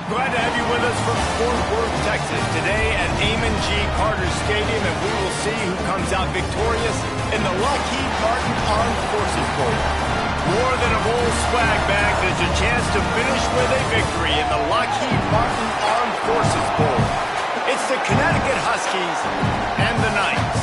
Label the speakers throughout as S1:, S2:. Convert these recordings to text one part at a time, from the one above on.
S1: Glad to have you with us from Fort Worth, Texas, today at Amon G. Carter Stadium, and we will see who comes out victorious in the Lockheed Martin Armed Forces Bowl. More than a bowl swag bag, there's a chance to finish with a victory in the Lockheed Martin Armed Forces Bowl. It's the Connecticut Huskies and the Knights.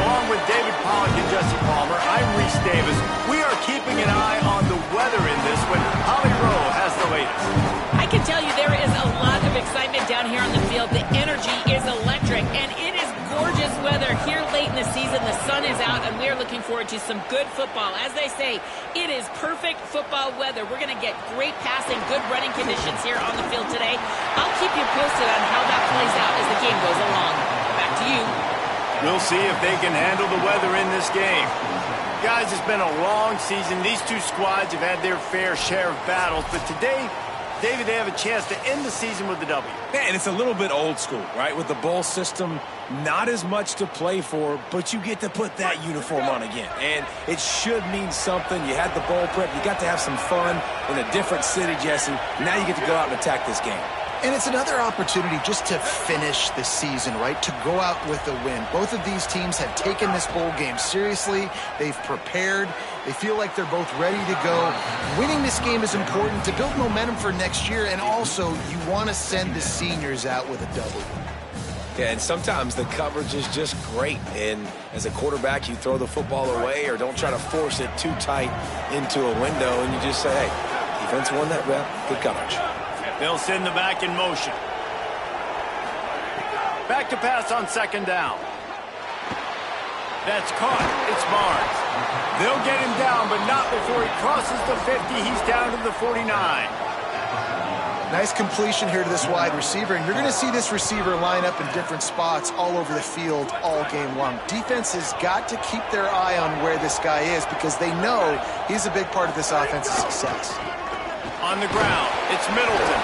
S1: Along with David Pollack and Jesse Palmer, I'm Reese Davis. We are keeping an eye on the weather in this one. Holly Rowe has the latest.
S2: I can tell you there is a lot of excitement down here on the field. The energy is electric, and it is gorgeous weather here late in the season. The sun is out, and we are looking forward to some good football. As they say, it is perfect football weather. We're going to get great passing, good running conditions here on the field today. I'll keep you posted on how that plays out as the game goes along. Back to you.
S1: We'll see if they can handle the weather in this game. Guys, it's been a long season. These two squads have had their fair share of battles, but today, David, they have a chance to end the season with a W.
S3: Yeah, and it's a little bit old school, right? With the bowl system, not as much to play for, but you get to put that uniform on again. And it should mean something. You had the bowl prep. You got to have some fun in a different city, Jesse. Now you get to go out and attack this game.
S4: And it's another opportunity just to finish the season, right? To go out with a win. Both of these teams have taken this bowl game seriously. They've prepared. They feel like they're both ready to go. Winning this game is important to build momentum for next year, and also you want to send the seniors out with a W.
S3: Yeah, and sometimes the coverage is just great. And as a quarterback, you throw the football away or don't try to force it too tight into a window, and you just say, hey, defense won that rep. Good coverage.
S1: They'll send the back in motion. Back to pass on second down. That's caught. It's Barnes. They'll get him down, but not before he crosses the 50. He's down to the 49.
S4: Nice completion here to this wide receiver, and you're going to see this receiver line up in different spots all over the field all game long. Defense has got to keep their eye on where this guy is because they know he's a big part of this offense's success.
S1: On the ground, it's Middleton.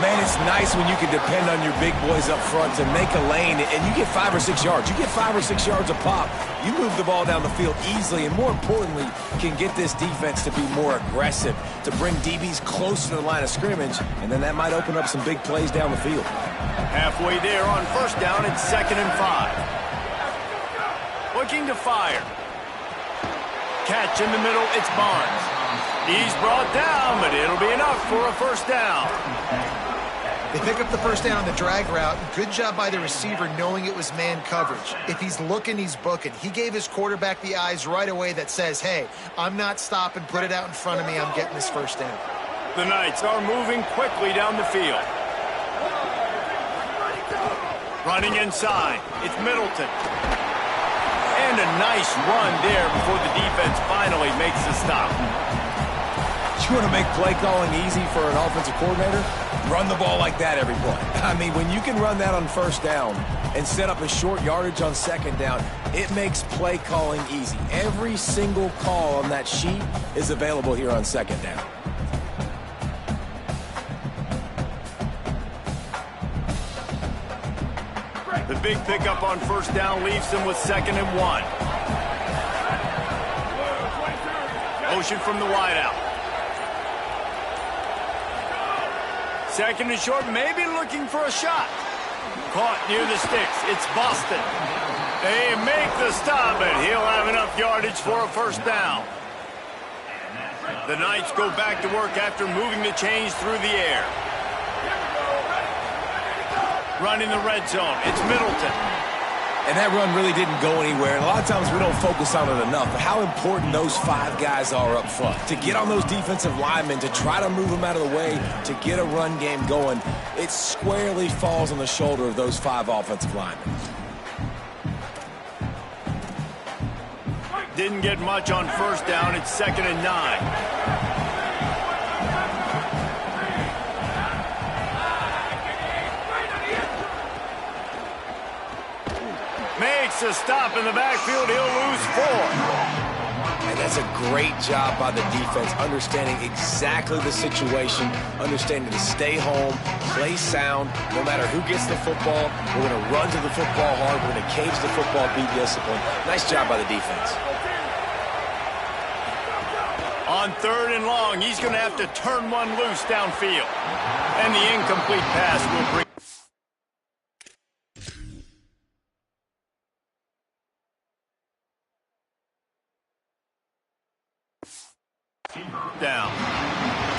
S3: Man, it's nice when you can depend on your big boys up front to make a lane, and you get 5 or 6 yards. You get 5 or 6 yards a pop. You move the ball down the field easily, and more importantly, can get this defense to be more aggressive, to bring DBs closer to the line of scrimmage, and then that might open up some big plays down the field.
S1: Halfway there on first down, it's 2nd and 5. Looking to fire. Catch in the middle, it's Barnes. He's brought down, but it'll be enough for a first down.
S4: They pick up the first down on the drag route. Good job by the receiver knowing it was man coverage. If he's looking, he's booking. He gave his quarterback the eyes right away that says, hey, I'm not stopping. Put it out in front of me. I'm getting this first down.
S1: The Knights are moving quickly down the field. Running inside. It's Middleton. And a nice run there before the defense finally makes the stop.
S3: You want to make play calling easy for an offensive coordinator? Run the ball like that every play. I mean, when you can run that on first down and set up a short yardage on second down, it makes play calling easy. Every single call on that sheet is available here on second down.
S1: The big pickup on first down leaves them with 2nd and 1. Motion from the wideout. 2nd and short, maybe looking for a shot. Caught near the sticks. It's Boston. They make the stop, and he'll have enough yardage for a first down. The Knights go back to work after moving the chains through the air. Run in the red zone. It's Middleton.
S3: And that run really didn't go anywhere. And a lot of times we don't focus on it enough. But how important those 5 guys are up front. To get on those defensive linemen, to try to move them out of the way, to get a run game going, it squarely falls on the shoulder of those 5 offensive linemen.
S1: Didn't get much on first down. It's 2nd and 9. Makes a stop in the backfield. He'll lose 4.
S3: And that's a great job by the defense, understanding exactly the situation, understanding to stay home, play sound. No matter who gets the football, we're going to run to the football hard. We're going to cage the football, be disciplined. Nice job by the defense.
S1: On 3rd and long, he's going to have to turn one loose downfield. And the incomplete pass will bring down.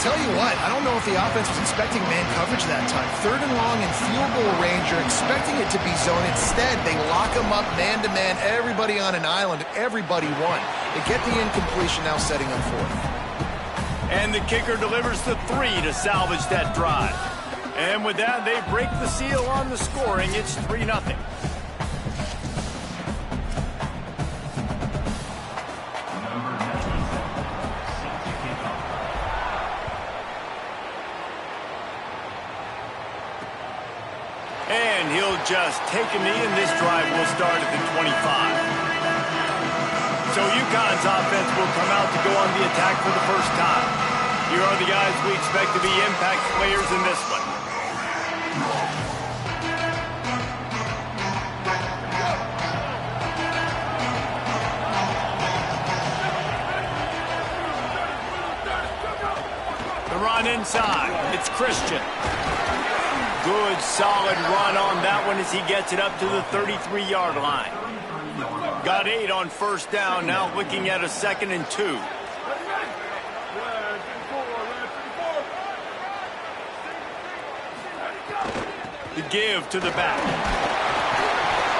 S4: Tell you what, I don't know if the offense was expecting man coverage that time. 3rd and long and field goal range, you're expecting it to be zone. Instead, they lock them up man-to-man, everybody on an island, everybody won. They get the incompletion, now setting up 4th.
S1: And the kicker delivers the 3 to salvage that drive. And with that, they break the seal on the scoring. It's 3-0. And he'll just take a knee, and this drive will start at the 25. So UConn's offense will come out to go on the attack for the first time. Here are the guys we expect to be impact players in this one. The run inside. It's Christian. Good, solid run on that one as he gets it up to the 33-yard line. Got 8 on 1st down, now looking at a 2nd and 2. The give to the back.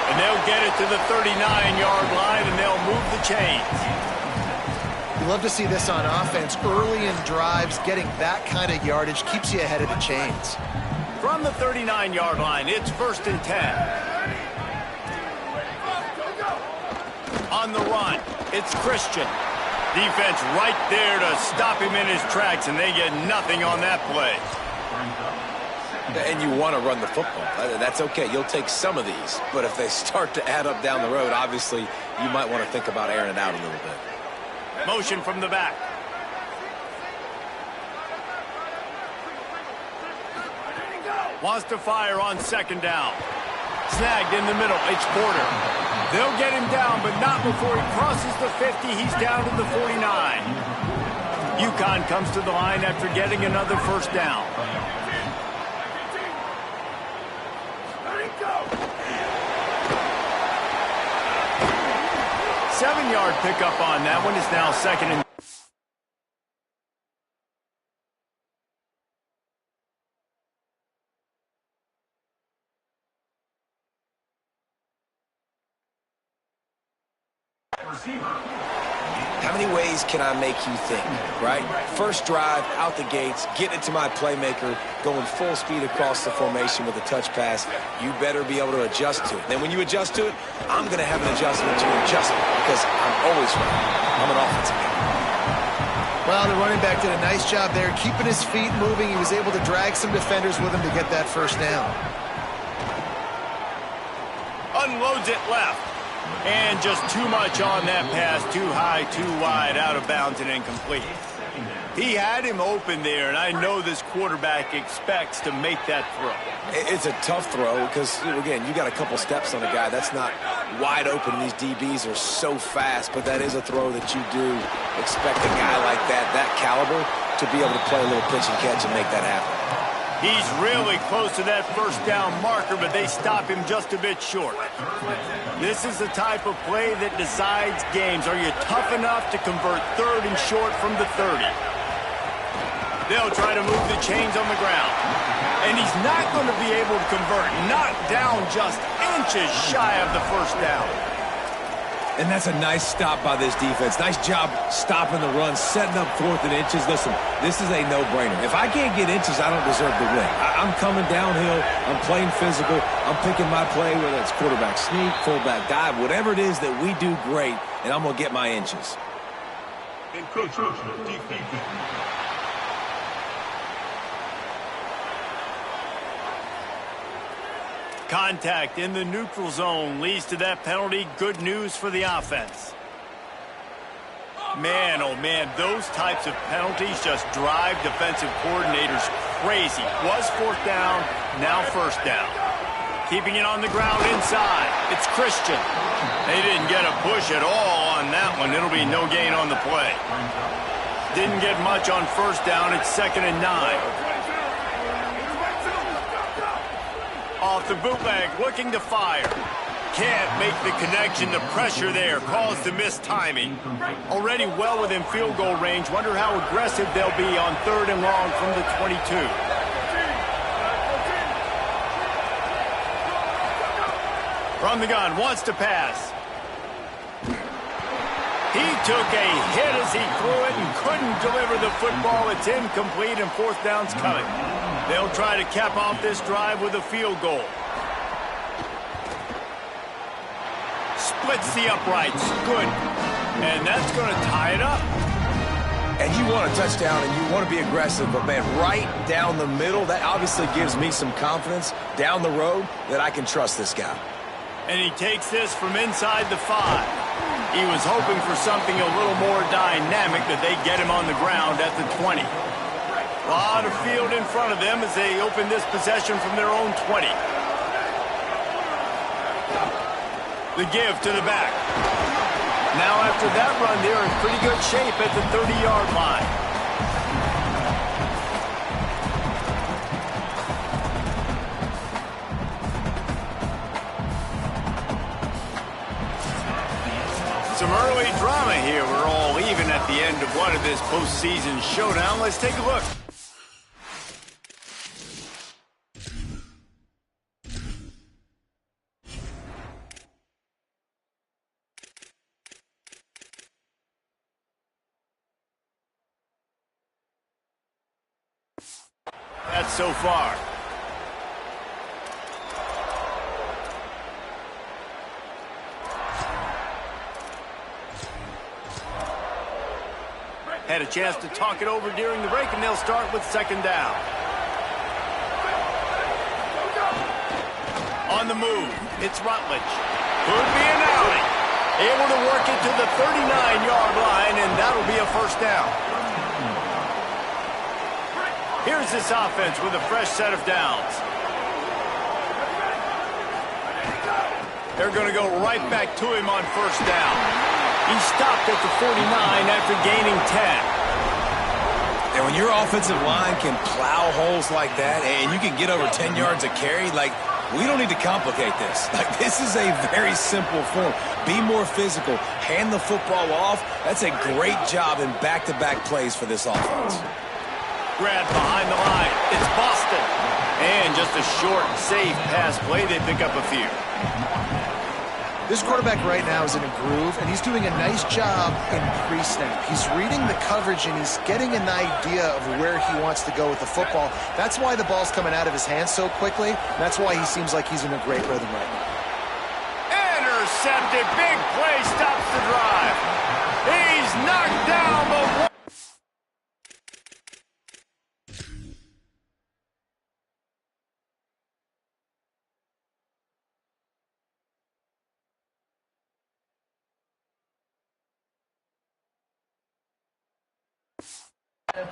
S1: And they'll get it to the 39-yard line, and they'll move the chains.
S4: You love to see this on offense. Early in drives, getting that kind of yardage keeps you ahead of the chains.
S1: From the 39-yard line, it's 1st and 10. On the run, it's Christian. Defense right there to stop him in his tracks, and they get nothing on that play.
S3: And you want to run the football. That's okay. You'll take some of these. But if they start to add up down the road, obviously, you might want to think about airing it out a little bit.
S1: Motion from the back. Wants to fire on 2nd down. Snagged in the middle. It's Porter. They'll get him down, but not before he crosses the 50. He's down to the 49. UConn comes to the line after getting another 1st down. Seven-yard pickup on that one. Is now 2nd and
S3: How many ways can I make you think, right? First drive, out the gates, getting it to my playmaker, going full speed across the formation with a touch pass. You better be able to adjust to it. Then when you adjust to it, I'm going to have an adjustment to your adjustment because I'm always right. I'm an offensive guy.
S4: Well, the running back did a nice job there, keeping his feet moving. He was able to drag some defenders with him to get that 1st down.
S1: Unloads it left. And just too much on that pass. Too high, too wide, out of bounds, and incomplete. He had him open there, and I know this quarterback expects to make that throw.
S3: It's a tough throw because, again, you got a couple steps on a guy. That's not wide open. These DBs are so fast, but that is a throw that you do expect a guy like that caliber, to be able to play a little pitch and catch and make that happen.
S1: He's really close to that 1st down marker, but they stop him just a bit short. This is the type of play that decides games. Are you tough enough to convert 3rd and short from the 30? They'll try to move the chains on the ground. And he's not going to be able to convert. Knocked down just inches shy of the 1st down.
S3: And that's a nice stop by this defense. Nice job stopping the run, setting up 4th and inches. Listen, this is a no-brainer. If I can't get inches, I don't deserve to win. I'm coming downhill. I'm playing physical. I'm picking my play, whether it's quarterback sneak, fullback dive, whatever it is that we do great, and I'm going to get my inches.
S1: Contact in the neutral zone leads to that penalty. Good news for the offense. Man, oh man, those types of penalties just drive defensive coordinators crazy. Was 4th down, now 1st down. Keeping it on the ground inside. It's Christian. They didn't get a push at all on that one. It'll be no gain on the play. Didn't get much on first down. It's 2nd and 9. Off the bootleg, looking to fire. Can't make the connection. The pressure there caused the missed timing. Already well within field goal range. Wonder how aggressive they'll be on 3rd and long from the 22. From the gun, wants to pass. He took a hit as he threw it and couldn't deliver the football. It's incomplete and 4th down's coming. They'll try to cap off this drive with a field goal. Splits the uprights. Good. And that's going to tie it up.
S3: And you want a touchdown and you want to be aggressive, but man, right down the middle, that obviously gives me some confidence down the road that I can trust this guy.
S1: And he takes this from inside the 5. He was hoping for something a little more dynamic, that they get him on the ground at the 20. A lot of field in front of them as they open this possession from their own 20. The give to the back. Now after that run, they're in pretty good shape at the 30-yard line. Some early drama here. We're all even at the end of one of this postseason showdown. Let's take a look. That's so far. Had a chance to talk it over during the break, and they'll start with 2nd down. On the move, it's Rutledge. Could be an alley. Able to work it to the 39-yard line, and that'll be a 1st down. Here's this offense with a fresh set of downs. They're going to go right back to him on 1st down. He stopped at the 49 after gaining 10.
S3: And when your offensive line can plow holes like that and you can get over 10 yards a carry, like, we don't need to complicate this. Like, this is a very simple form. Be more physical. Hand the football off. That's a great job in back-to-back plays for this offense.
S1: Grab behind the line. It's Boston. And just a short, safe pass play. They pick up a few.
S4: This quarterback right now is in a groove, and he's doing a nice job in pre-snap. He's reading the coverage, and he's getting an idea of where he wants to go with the football. That's why the ball's coming out of his hands so quickly. That's why he seems like he's in a great rhythm right now.
S1: Intercepted. Big play stops the drive. He's knocked down the one.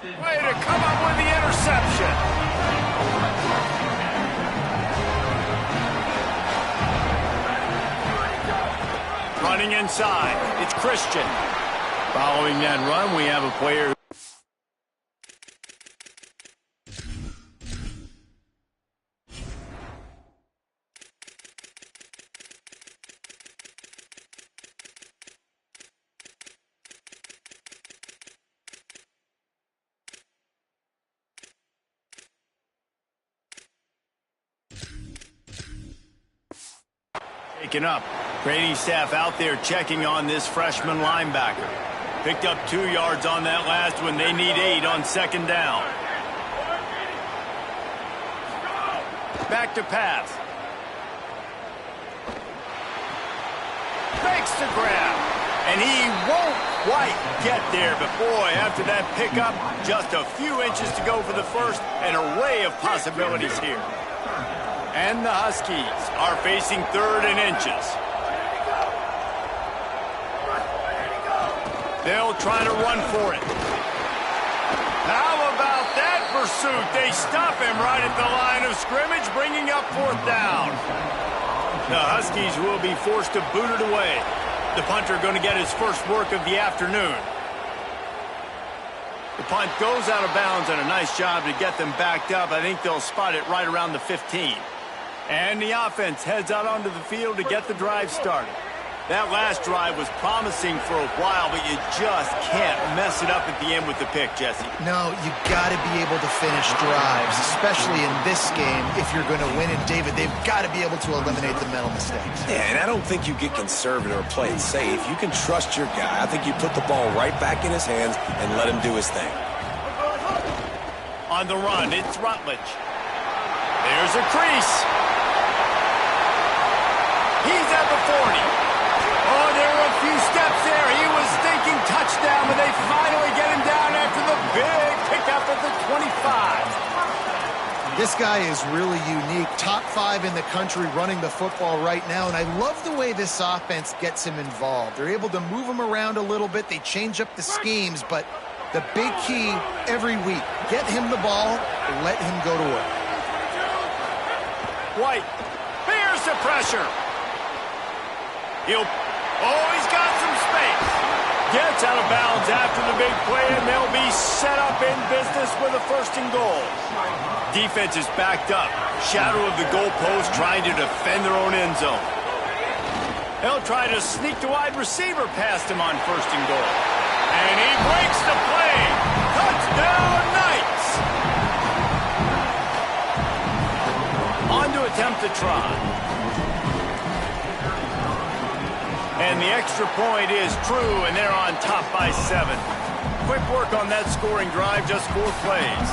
S1: Way to come up with the interception. Running inside, it's Christian. Following that run, we have a player. Taken up. Training staff out there checking on this freshman linebacker. Picked up 2 yards on that last one. They need 8 on 2nd down. Back to pass. Makes the grab. And he won't quite get there. But boy, after that pickup, just a few inches to go for the first. An array of possibilities here. And the Huskies are facing 3rd and inches. They'll try to run for it. How about that pursuit? They stop him right at the line of scrimmage, bringing up 4th down. The Huskies will be forced to boot it away. The punter going to get his first work of the afternoon. The punt goes out of bounds, and a nice job to get them backed up. I think they'll spot it right around the 15. And the offense heads out onto the field to get the drive started. That last drive was promising for a while, but you just can't mess it up at the end with the pick, Jesse.
S4: No, you got to be able to finish drives, especially in this game. If you're going to win it, David, they've got to be able to eliminate the mental mistakes.
S3: Yeah, and I don't think you get conservative or play it safe. You can trust your guy. I think you put the ball right back in his hands and let him do his thing.
S1: On the run, it's Rutledge. There's a crease. He's at the 40. Oh, there were a few steps there. He was thinking touchdown, but they finally get him down after the big pickup at the 25.
S4: This guy is really unique. Top 5 in the country running the football right now, and I love the way this offense gets him involved. They're able to move him around a little bit. They change up the schemes, but the big key every week, get him the ball, let him go to work.
S1: White bears the pressure. He's got some space. Gets out of bounds after the big play, and they'll be set up in business with a 1st and goal. Defense is backed up. Shadow of the goalpost trying to defend their own end zone. They'll try to sneak the wide receiver past him on 1st and goal. And he breaks the play. Touchdown, Knights! On to attempt to try. And the extra point is true, and they're on top by 7. Quick work on that scoring drive, just 4 plays.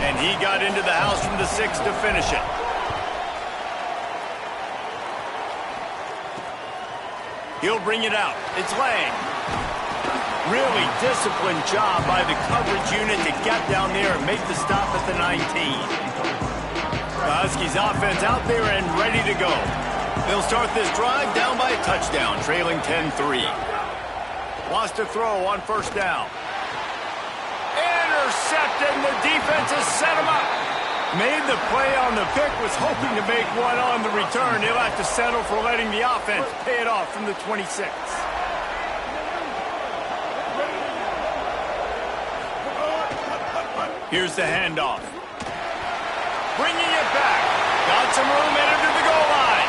S1: And he got into the house from the 6 to finish it. He'll bring it out. It's Lang. Really disciplined job by the coverage unit to get down there and make the stop at the 19. The Huskies offense out there and ready to go. They'll start this drive down by a touchdown, trailing 10-3. Wants to throw on 1st down. Intercepted, and the defense has set him up. Made the play on the pick, was hoping to make one on the return. He'll have to settle for letting the offense pay it off from the 26. Here's the handoff. Bringing it back. Got some room headed to the goal line.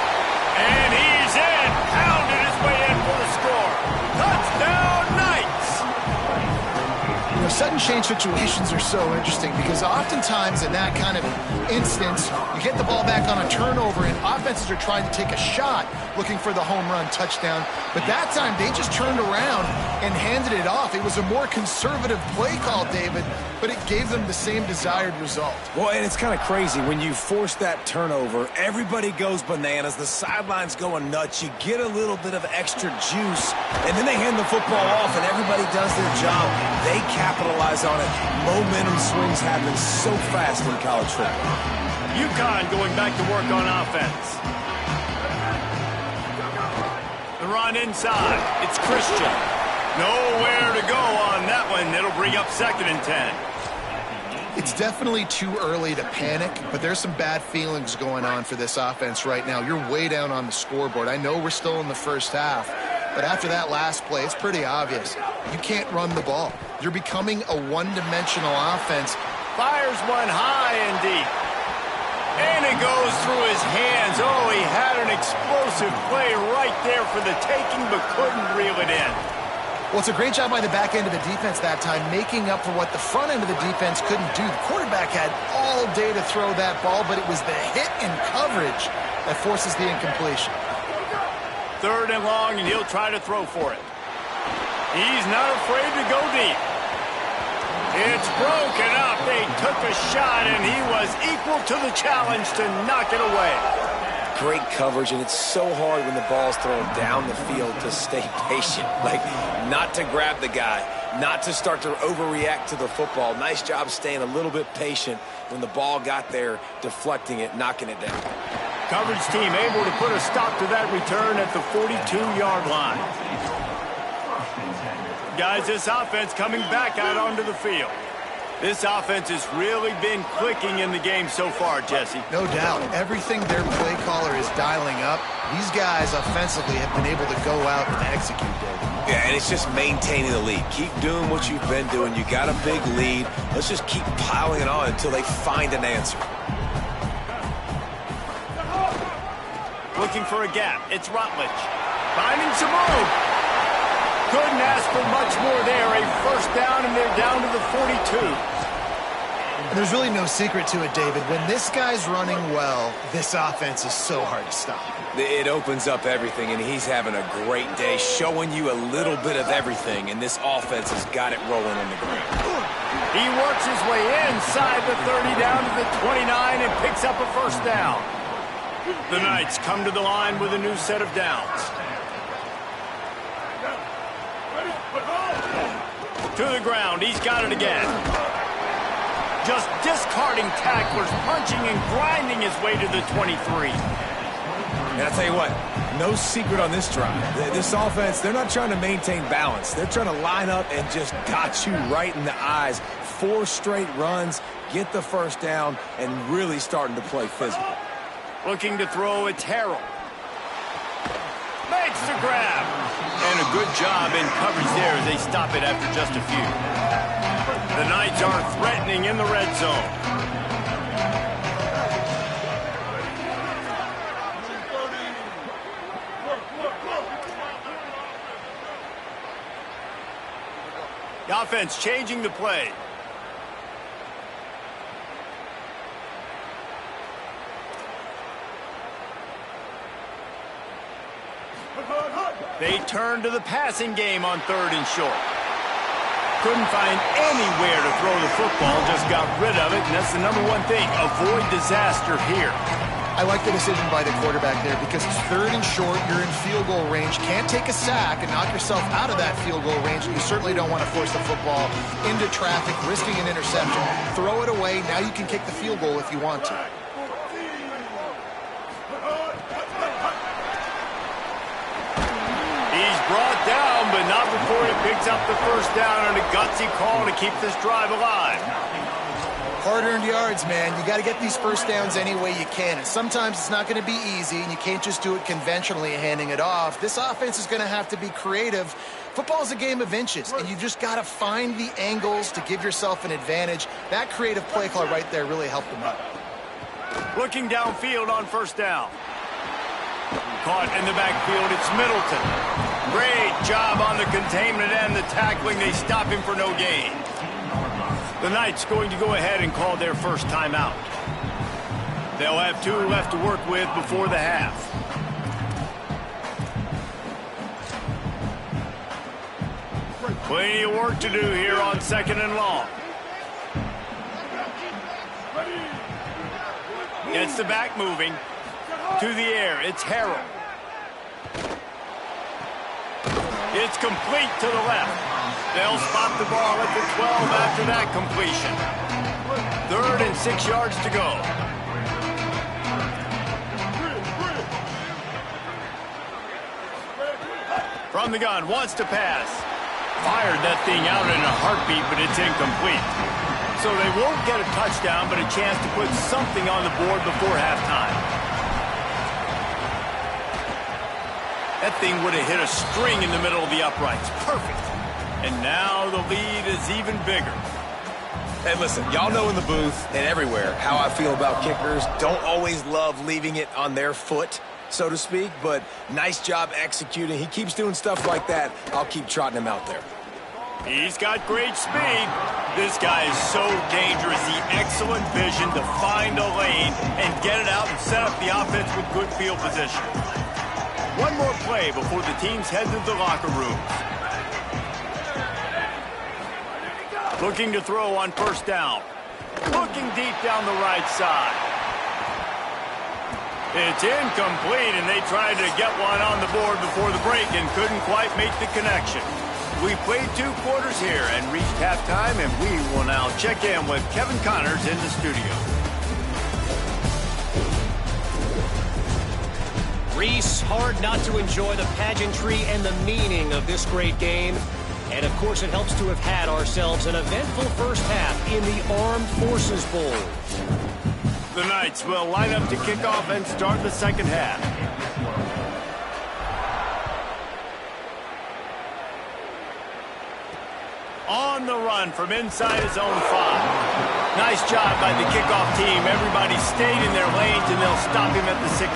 S1: And he's in. Pounded his way in for the score. Touchdown, Knights!
S4: You know, sudden change situations are so interesting because oftentimes in that kind of instance, you get the ball back on a turnover and offenses are trying to take a shot looking for the home run touchdown. But that time, they just turned around and handed it off. It was a more conservative play call, David, but it gave them the same desired result.
S3: Well, and it's kind of crazy. When you force that turnover, everybody goes bananas. The sideline's going nuts. You get a little bit of extra juice, and then they hand the football off, and everybody does their job. They capitalize on it. Momentum swings happen so fast in college football.
S1: UConn going back to work on offense. The run inside. It's Christian. Nowhere to go on that one. It'll bring up 2nd and 10.
S4: It's definitely too early to panic, but there's some bad feelings going on for this offense right now. You're way down on the scoreboard. I know we're still in the 1st half, but after that last play, it's pretty obvious. You can't run the ball. You're becoming a one-dimensional offense.
S1: Fires one high and deep. And it goes through his hands. Oh, he had an explosive play right there for the taking, but couldn't reel it in.
S4: Well, it's a great job by the back end of the defense that time, making up for what the front end of the defense couldn't do. The quarterback had all day to throw that ball, but it was the hit and coverage that forces the incompletion.
S1: 3rd and long, and he'll try to throw for it. He's not afraid to go deep. It's broken up. They took a shot, and he was equal to the challenge to knock it away.
S3: Great coverage, and it's so hard when the ball's thrown down the field to stay patient. Like, not to grab the guy, not to start to overreact to the football. Nice job staying a little bit patient when the ball got there, deflecting it, knocking it down.
S1: Coverage team able to put a stop to that return at the 42-yard line. Guys, this offense coming back out onto the field. This offense has really been clicking in the game so far, Jesse.
S4: No doubt. Everything their play caller is dialing up, these guys offensively have been able to go out and execute, David.
S3: Yeah, and it's just maintaining the lead. Keep doing what you've been doing. You got a big lead. Let's just keep piling it on until they find an answer.
S1: Looking for a gap. It's Rutledge. Finding some room. Couldn't ask for much more there. A first down, and they're down to the 42.
S4: And there's really no secret to it, David. When this guy's running well, this offense is so hard to stop.
S3: It opens up everything, and he's having a great day, showing you a little bit of everything, and this offense has got it rolling on the ground.
S1: He works his way inside the 30 down to the 29 and picks up a first down. The Knights come to the line with a new set of downs. To the ground, he's got it again. Just discarding tacklers, punching and grinding his way to the 23.
S3: And I'll tell you what, no secret on this drive. This offense, they're not trying to maintain balance. They're trying to line up and just dot you right in the eyes. 4 straight runs, get the first down, and really starting to play physical.
S1: Looking to throw, it's Harrell. Makes the grab. And a good job in coverage there as they stop it after just a few. The Knights are threatening in the red zone. The offense changing the play. They turn to the passing game on 3rd and short. Couldn't find anywhere to throw the football, just got rid of it, and that's the #1 thing. Avoid disaster here.
S4: I like the decision by the quarterback there because it's 3rd and short. You're in field goal range. Can't take a sack and knock yourself out of that field goal range. You certainly don't want to force the football into traffic, risking an interception. Throw it away. Now you can kick the field goal if you want to.
S1: He's brought down, but not before he picks up the first down on a gutsy call to keep this drive alive.
S4: Hard-earned yards, man. You got to get these first downs any way you can. And sometimes it's not going to be easy, and you can't just do it conventionally handing it off. This offense is going to have to be creative. Football's a game of inches, and you've just got to find the angles to give yourself an advantage. That creative play call right there really helped them out.
S1: Looking downfield on first down. Caught in the backfield, it's Middleton. Great job on the containment and the tackling. They stop him for no gain. The Knights going to go ahead and call their first timeout. They'll have 2 left to work with before the half. Plenty of work to do here on 2nd and long. Gets the back moving. To the air, it's Harrell. It's complete to the left. They'll spot the ball at the 12 after that completion. 3rd and 6 yards to go. From the gun, wants to pass. Fired that thing out in a heartbeat, but it's incomplete. So they won't get a touchdown, but a chance to put something on the board before halftime. That thing would have hit a string in the middle of the uprights. Perfect. And now the lead is even bigger.
S3: Hey, listen, y'all know in the booth and everywhere how I feel about kickers. Don't always love leaving it on their foot, so to speak, but nice job executing. He keeps doing stuff like that. I'll keep trotting him out there.
S1: He's got great speed. This guy is so dangerous. The excellent vision to find a lane and get it out and set up the offense with good field position. One more play before the teams head to the locker rooms. Looking to throw on first down. Looking deep down the right side. It's incomplete, and they tried to get one on the board before the break and couldn't quite make the connection. We played 2 quarters here and reached halftime, and we will now check in with Kevin Connors in the studio.
S5: Reese, hard not to enjoy the pageantry and the meaning of this great game. And, of course, it helps to have had ourselves an eventful first half in the Armed Forces Bowl.
S1: The Knights will line up to kick off and start the second half. on the run from inside his own 5. Nice job by the kickoff team. Everybody stayed in their lanes, and they'll stop him at the 16.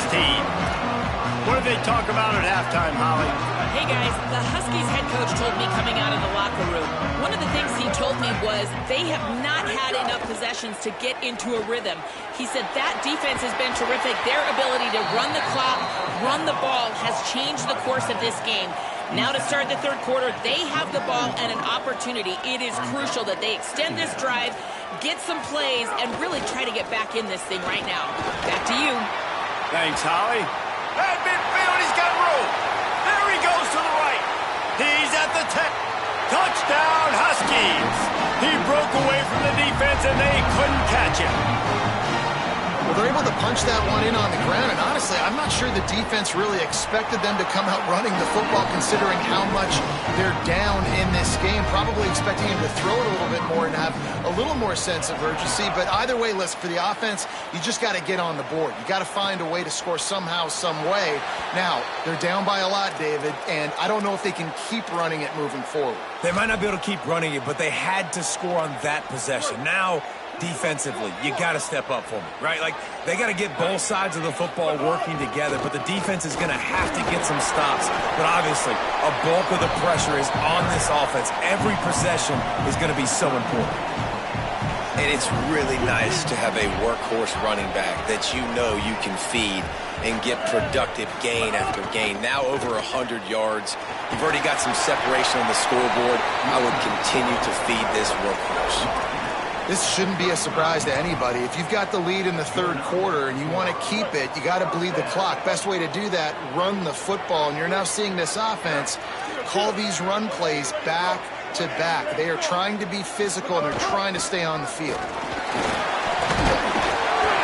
S1: What did they talk about at halftime, Holly?
S2: Hey, guys, the Huskies head coach told me coming out of the locker room, one of the things he told me was they have not had enough possessions to get into a rhythm. He said that defense has been terrific. Their ability to run the clock, run the ball has changed the course of this game. Now to start the third quarter, they have the ball and an opportunity. It is crucial that they extend this drive, get some plays, and really try to get back in this thing right now. Back to you.
S1: Thanks, Holly. At midfield, he's got room. There he goes to the right. He's at the 10. Touchdown, Huskies. He broke away from the defense, and they couldn't catch him.
S4: Well, they're able to punch that one in on the ground, and honestly, I'm not sure the defense really expected them to come out running the football considering how much they're down in this game. Probably expecting him to throw it a little bit more and have a little more sense of urgency. But either way, listen, for the offense, you just got to get on the board. You got to find a way to score somehow, some way. Now, they're down by a lot, David, and I don't know if they can keep running it moving forward.
S3: They might not be able to keep running it, but they had to score on that possession. Now, defensively, you got to step up for me, right? Like, they got to get both sides of the football working together, but the defense is going to have to get some stops. But obviously, a bulk of the pressure is on this offense. Every possession is going to be so important.
S6: And it's really nice to have a workhorse running back that you know you can feed and get productive gain after gain. Now over 100 yards. You've already got some separation on the scoreboard. I would continue to feed this workhorse.
S4: This shouldn't be a surprise to anybody. If you've got the lead in the third quarter and you want to keep it, you got to bleed the clock. Best way to do that, run the football. And you're now seeing this offense call these run plays back to back. They are trying to be physical, and they're trying to stay on the field.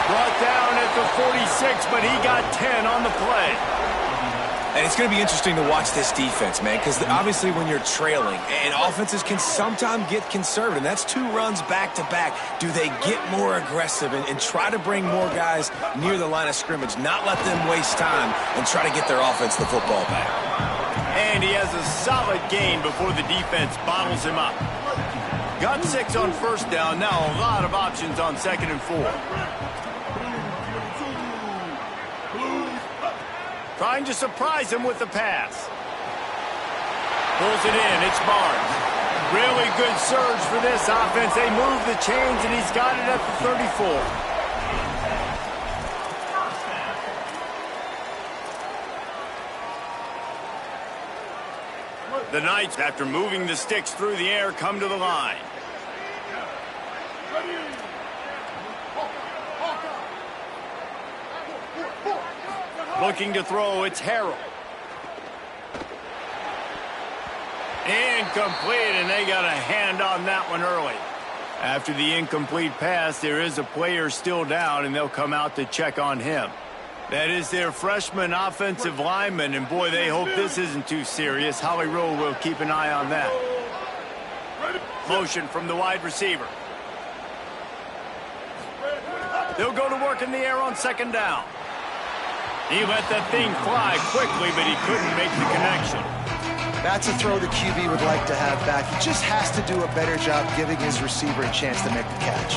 S1: Brought down at the 46, but he got 10 on the play.
S3: And it's going to be interesting to watch this defense, man, because obviously when you're trailing, and offenses can sometimes get conservative, and that's 2 runs back-to-back. Do they get more aggressive and try to bring more guys near the line of scrimmage, not let them waste time, and try to get their offense the football back?
S1: And he has a solid gain before the defense bottles him up. Got 6 on first down. Now a lot of options on 2nd and 4. Trying to surprise him with the pass. Pulls it in. It's Barnes. Really good surge for this offense. They move the chains, and he's got it at the 34. The Knights, after moving the sticks through the air, come to the line. Looking to throw, it's Harrell. Incomplete, and they got a hand on that one early. After the incomplete pass, there is a player still down, and they'll come out to check on him. That is their freshman offensive lineman, and boy, they hope this isn't too serious. Holly Rowe will keep an eye on that. Motion from the wide receiver. They'll go to work in the air on 2nd down. He let that thing fly quickly, but he couldn't make the connection.
S4: That's a throw the QB would like to have back. He just has to do a better job giving his receiver a chance to make the catch.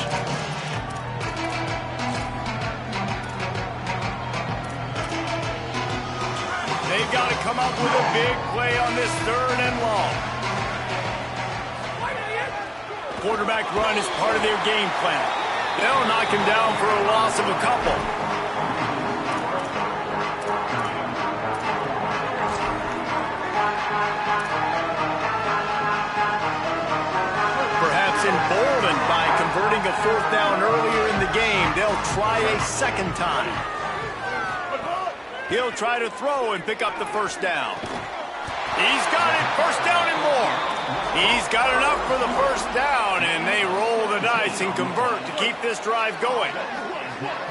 S1: They've got to come up with a big play on this 3rd and long. Quarterback run is part of their game plan. They'll knock him down for a loss of a couple. Emboldened by converting a 4th down earlier in the game, they'll try a 2nd time. He'll try to throw and pick up the 1st down. He's got it, 1st down and more. He's got enough for the 1st down, and they roll the dice and convert to keep this drive going.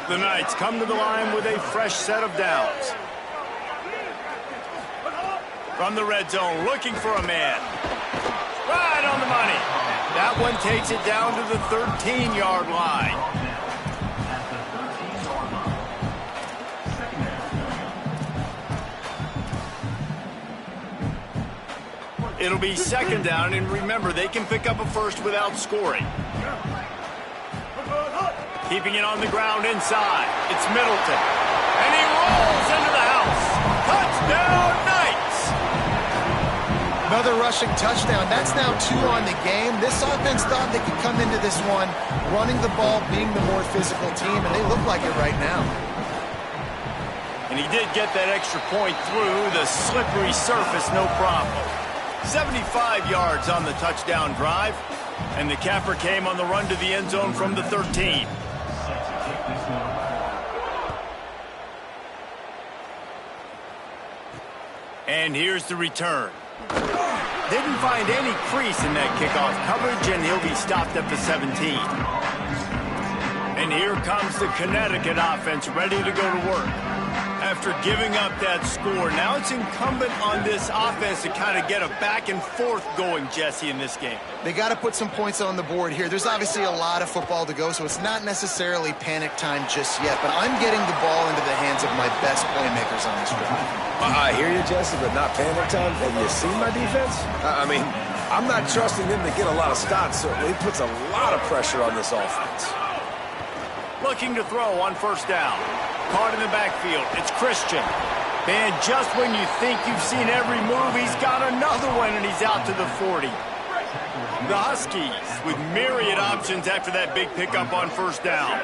S1: The Knights come to the line with a fresh set of downs. From the red zone, looking for a man. Right on the money. That one takes it down to the 13-yard line. It'll be second down, and remember, they can pick up a first without scoring. Keeping it on the ground inside. It's Middleton. And he rolls into the house. Touchdown, Knights!
S4: Another rushing touchdown. That's now 2 on the game. This offense thought they could come into this one running the ball, being the more physical team, and they look like it right now.
S1: And he did get that extra point through the slippery surface, no problem. 75 yards on the touchdown drive, and the capper came on the run to the end zone from the 13. And here's the return. Didn't find any crease in that kickoff coverage, and he'll be stopped at the 17. And here comes the Connecticut offense ready to go to work. After giving up that score, now it's incumbent on this offense to kind of get a back and forth going, Jesse, in this game.
S4: They got to put some points on the board here. There's obviously a lot of football to go, so it's not necessarily panic time just yet, but I'm getting the ball into the hands of my best playmakers on this drive.
S3: I hear you, Jesse, but not panic time. Have you seen my defense? I mean, I'm not trusting them to get a lot of stops, so it puts a lot of pressure on this offense.
S1: Looking to throw on first down. Caught in the backfield. It's Christian. And just when you think you've seen every move, he's got another one, and he's out to the 40. The Huskies with myriad options after that big pickup on first down.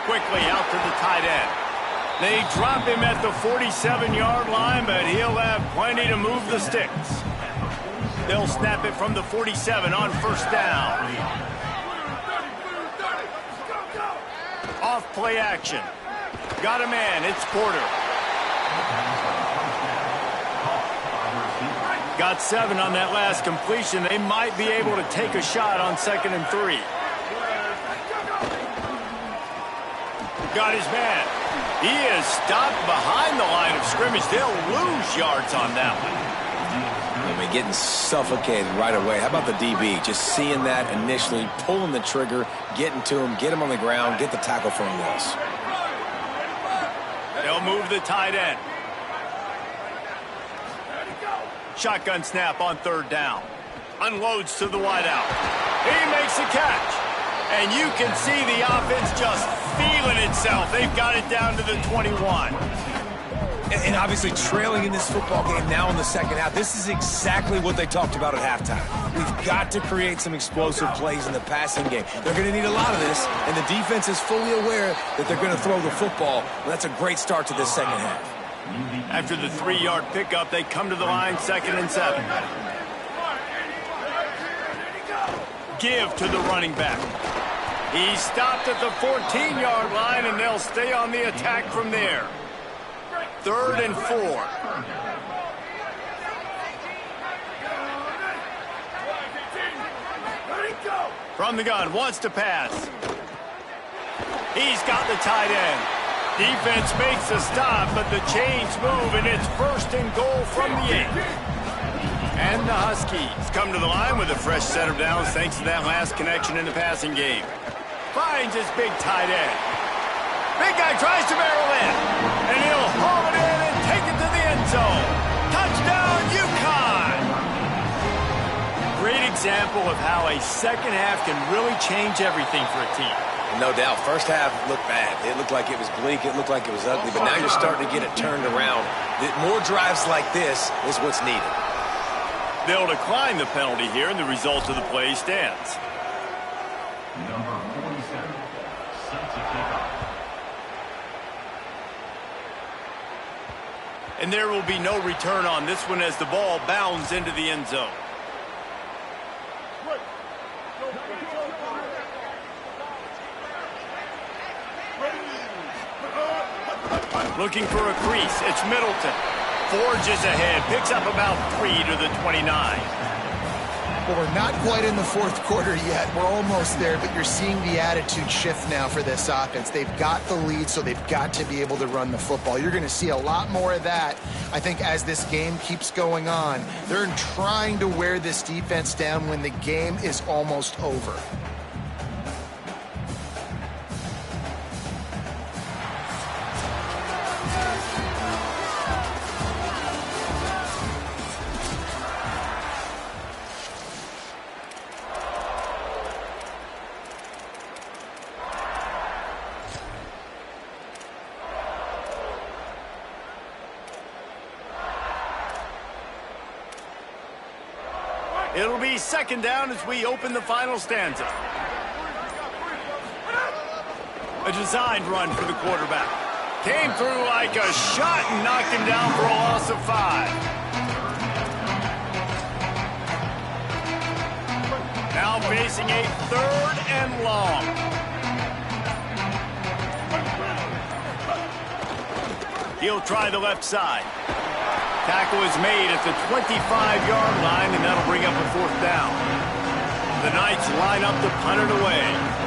S1: Quickly out to the tight end. They drop him at the 47-yard line, but he'll have plenty to move the sticks. They'll snap it from the 47 on first down. Off play action. Got a man. It's Porter. Got 7 on that last completion. They might be able to take a shot on 2nd and 3. Got his man. He is stopped behind the line of scrimmage. They'll lose yards on that one.
S3: I mean, getting suffocated right away. How about the DB? Just seeing that initially, pulling the trigger, getting to him, get him on the ground, get the tackle for a loss.
S1: They'll move the tight end. Shotgun snap on third down. Unloads to the wideout. He makes a catch. And you can see the offense just feeling itself. They've got it down to the 21.
S3: And obviously trailing in this football game now in the second half. This is exactly what they talked about at halftime. We've got to create some explosive plays in the passing game. They're going to need a lot of this, and the defense is fully aware that they're going to throw the football. Well, that's a great start to this second half.
S1: After the 3-yard pickup, they come to the line 2nd and 7. Give to the running back. He stopped at the 14-yard line, and they'll stay on the attack from there. 3rd and 4. From the gun, wants to pass. He's got the tight end. Defense makes a stop, but the chains move, and it's 1st and goal from the 8. And the Huskies come to the line with a fresh set of downs thanks to that last connection in the passing game. Finds his big tight end. Big guy tries to barrel in, and he'll haul it in and take it to the end zone. Touchdown, UCONN! Great example of how a second half can really change everything for a team.
S3: No doubt. First half looked bad. It looked like it was bleak. It looked like it was ugly. But now you're starting to get it turned around. More drives like this is what's needed.
S1: They'll decline the penalty here, and the result of the play stands.
S7: Number 47, set to kick off.
S1: And there will be no return on this one as the ball bounds into the end zone. Looking for a crease. It's Middleton. Forges ahead. Picks up about 3 to the 29.
S4: Well, we're not quite in the 4th quarter yet. We're almost there, but you're seeing the attitude shift now for this offense. They've got the lead, so they've got to be able to run the football. You're going to see a lot more of that, I think, as this game keeps going on. They're trying to wear this defense down when the game is almost over.
S1: It'll be second down as we open the final stanza. A designed run for the quarterback. Came through like a shot and knocked him down for a loss of 5. Now facing a 3rd and long. He'll try the left side. Tackle is made at the 25-yard line, and that'll bring up a 4th down. The Knights line up to punt it away.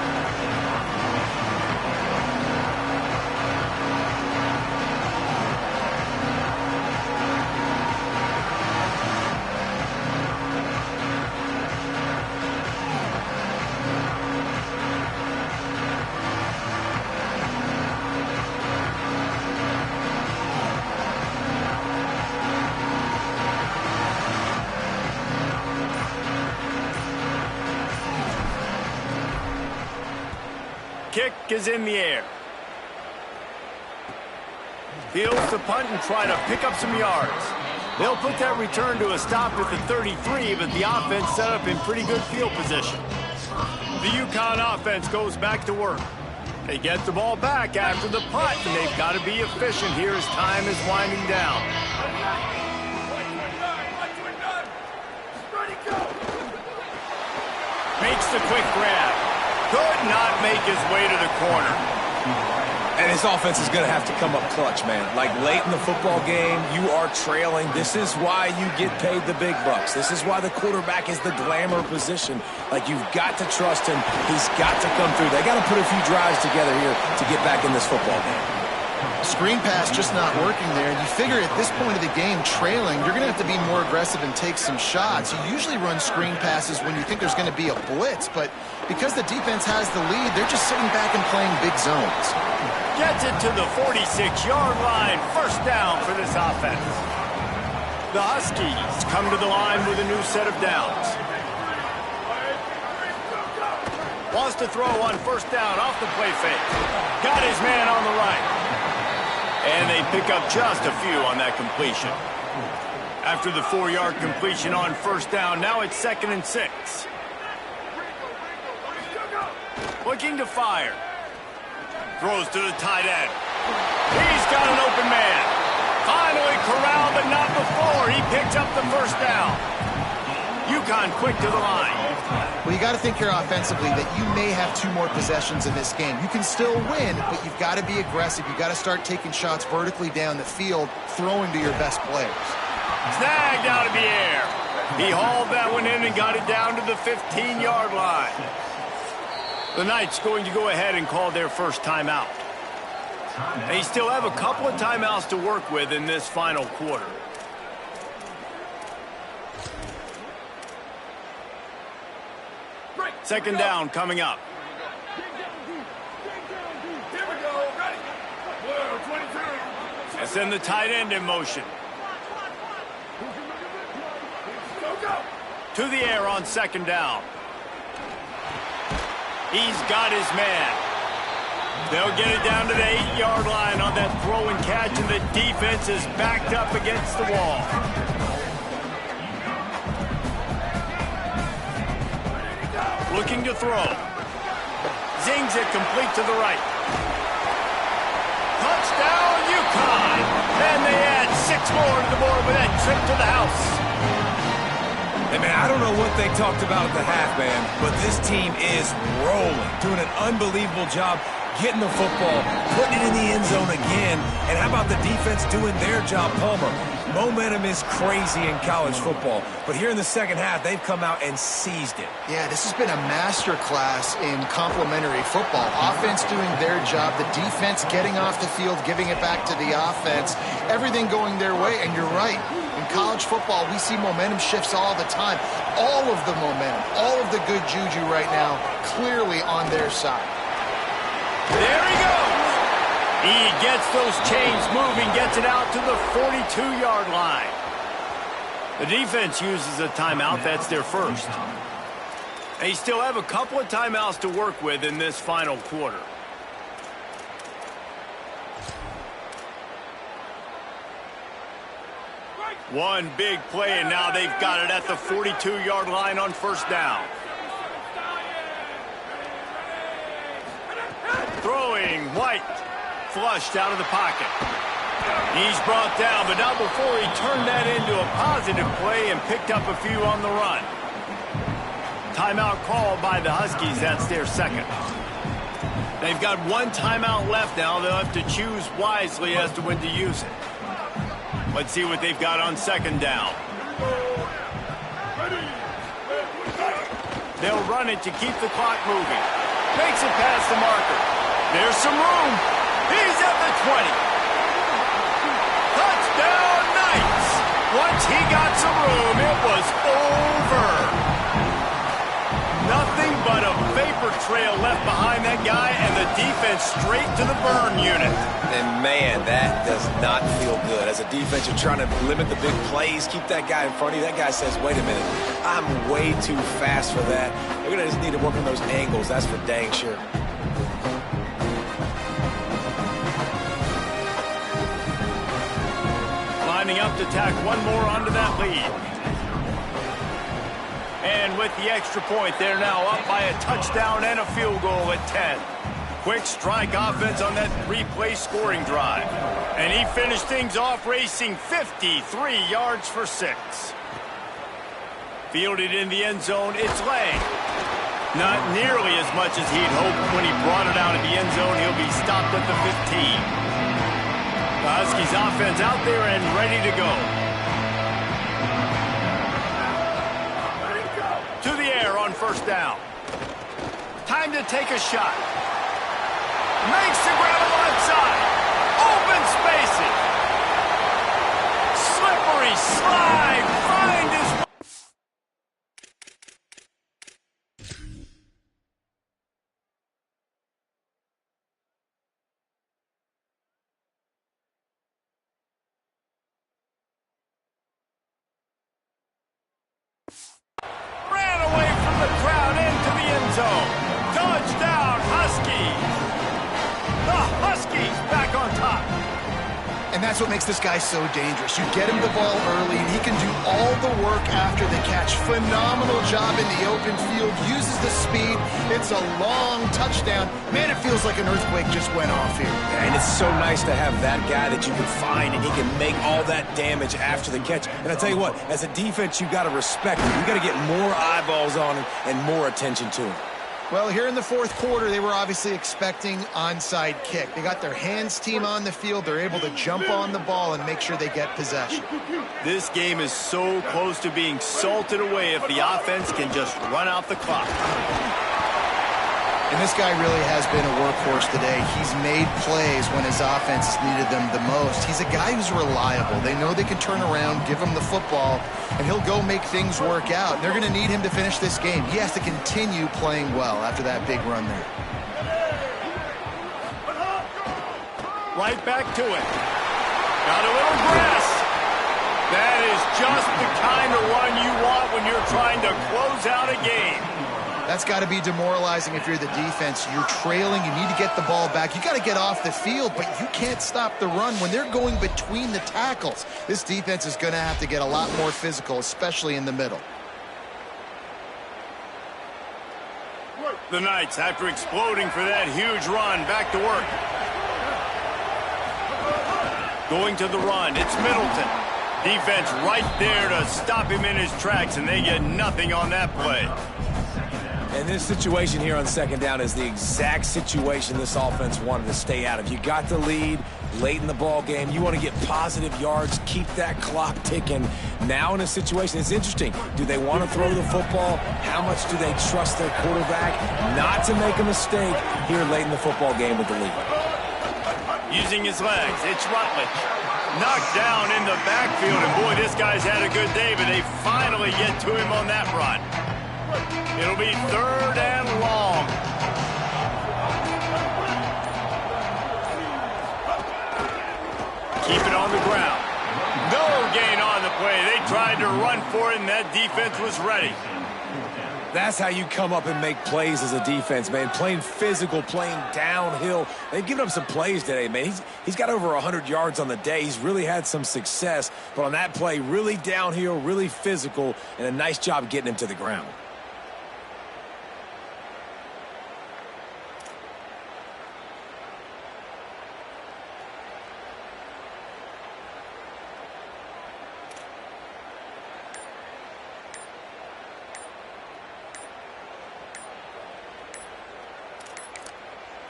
S1: Kick is in the air. Fields the punt and try to pick up some yards. They'll put that return to a stop at the 33, but the offense set up in pretty good field position. The UConn offense goes back to work. They get the ball back after the punt, and they've got to be efficient here as time is winding down. Makes the quick grab. Could not make his way to the corner.
S3: And his offense is going to have to come up clutch, man. Like late in the football game, you are trailing. This is why you get paid the big bucks. This is why the quarterback is the glamour position. Like, you've got to trust him. He's got to come through. They got to put a few drives together here to get back in this football game.
S4: Screen pass just not working there. You figure at this point of the game, trailing, you're going to have to be more aggressive and take some shots. You usually run screen passes when you think there's going to be a blitz, but because the defense has the lead, they're just sitting back and playing big zones.
S1: Gets it to the 46-yard line. 1st down for this offense. The Huskies come to the line with a new set of downs. Wants to throw on 1st down off the play fake. Got his man on the right. And they pick up just a few on that completion. After the 4-yard completion on 1st down, now it's 2nd and 6. Looking to fire. Throws to the tight end. He's got an open man. Finally corralled, but not before. He picks up the 1st down. UConn quick to the line.
S4: Well, you got to think here offensively that you may have 2 more possessions in this game. You can still win, but you've got to be aggressive. You've got to start taking shots vertically down the field, throwing to your best players.
S1: Snagged out of the air. He hauled that one in and got it down to the 15-yard line. The Knights going to go ahead and call their first timeout. They still have a couple of timeouts to work with in this final quarter. Second down coming up. And send the tight end in motion. To the air on 2nd down. He's got his man. They'll get it down to the 8-yard line on that throw and catch, and the defense is backed up against the wall. Looking to throw. Zings it complete to the right. Touchdown, UConn! And they add 6 more to the board with that trip to the house.
S3: Hey, man, I don't know what they talked about at the half, man, but this team is rolling, doing an unbelievable job getting the football, putting it in the end zone again, and how about the defense doing their job, Palmer? Momentum is crazy in college football, but here in the second half, they've come out and seized it.
S4: Yeah, this has been a master class in complementary football. Offense doing their job, the defense getting off the field, giving it back to the offense, everything going their way, and you're right. In college football, we see momentum shifts all the time. All of the momentum, all of the good juju right now, clearly on their side.
S1: There he goes. He gets those chains moving, gets it out to the 42-yard line. The defense uses a timeout. That's their first. They still have a couple of timeouts to work with in this final quarter. One big play, and now they've got it at the 42-yard line on first down. Throwing, White, flushed out of the pocket. He's brought down, but not before he turned that into a positive play and picked up a few on the run. Timeout called by the Huskies. That's their second. They've got one timeout left now. They'll have to choose wisely as to when to use it. Let's see what they've got on second down. They'll run it to keep the clock moving. Makes it past the marker. There's some room. He's at the 20. Touchdown, Knights. Once he got some room, it was over. Nothing but a vapor trail left behind that guy, and the defense straight to the burn unit.
S3: And, man, that does not feel good. As a defense, you're trying to limit the big plays, keep that guy in front of you. That guy says, wait a minute, I'm way too fast for that. They're going to just need to work on those angles. That's for dang sure.
S1: Lining up to tack one more onto that lead. And with the extra point, they're now up by a touchdown and a field goal at 10. Quick strike offense on that three-play scoring drive. And he finished things off racing 53 yards for 6. Fielded in the end zone, it's Lang. Not nearly as much as he'd hoped when he brought it out of the end zone. He'll be stopped at the 15. The Huskies offense out there and ready to go. To the air on first down. Time to take a shot. Makes the grab on the left side. Open spaces. Slippery slide. Find his... Ran away from the crowd into the end zone. Touchdown, Huskies. The Huskies back on top.
S4: And that's what makes this guy so dangerous. You get him the ball early, and he can do all the work after the catch. Phenomenal job in the open field. Uses the speed. It's a long touchdown. Man, it feels like an earthquake just went off here.
S3: And it's so nice to have that guy that you can find, and he can make all that damage after the catch. And I tell you what, as a defense, you got to respect him. You got to get more eyeballs on him and more attention to him.
S4: Well, here in the fourth quarter, they were obviously expecting onside kick. They got their hands team on the field. They're able to jump on the ball and make sure they get possession.
S1: This game is so close to being salted away if the offense can just run out the clock.
S4: And this guy really has been a workhorse today. He's made plays when his offense has needed them the most. He's a guy who's reliable. They know they can turn around, give him the football, and he'll go make things work out. They're going to need him to finish this game. He has to continue playing well after that big run there.
S1: Right back to it. Got a little grass. That is just the kind of run you want when you're trying to close out a game.
S4: That's got to be demoralizing if you're the defense. You're trailing. You need to get the ball back. You got to get off the field, but you can't stop the run when they're going between the tackles. This defense is going to have to get a lot more physical, especially in the middle.
S1: The Knights, after exploding for that huge run, back to work. Going to the run. It's Middleton. Defense right there to stop him in his tracks, and they get nothing on that play.
S3: And this situation here on second down is the exact situation this offense wanted to stay out of. You got the lead late in the ball game. You want to get positive yards, keep that clock ticking. Now in a situation, it's interesting. Do they want to throw the football? How much do they trust their quarterback not to make a mistake here late in the football game with the lead?
S1: Using his legs, it's Rutledge. Knocked down in the backfield, and boy, this guy's had a good day, but they finally get to him on that run. It'll be third and long. Keep it on the ground. No gain on the play. They tried to run for it, and that defense was ready.
S3: That's how you come up and make plays as a defense, man. Playing physical, playing downhill. They've given up some plays today, man. He's got over 100 yards on the day. He's really had some success. But on that play, really downhill, really physical, and a nice job getting him to the ground.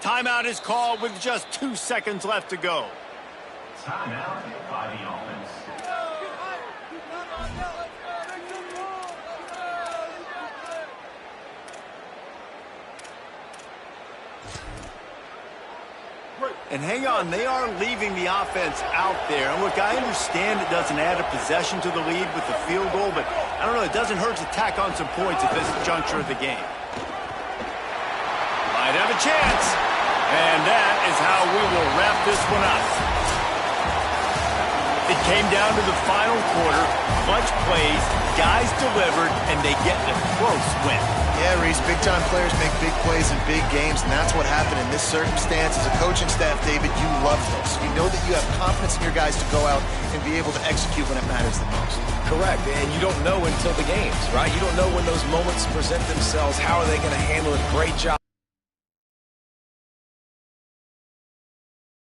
S1: Timeout is called with just 2 seconds left to go.
S7: Timeout by the offense.
S1: And hang on, they are leaving the offense out there. And look, I understand it doesn't add a possession to the lead with the field goal, but I don't know, it doesn't hurt to tack on some points at this juncture of the game. Might have a chance. And that is how we will wrap this one up. It came down to the final quarter. Clutch plays, guys delivered, and they get a close win.
S4: Yeah, Reese, big-time players make big plays in big games, and that's what happened in this circumstance. As a coaching staff, David, you love this. You know that you have confidence in your guys to go out and be able to execute when it matters the most.
S3: Correct, and you don't know until the games, right? You don't know when those moments present themselves. How are they going to handle it? Great job.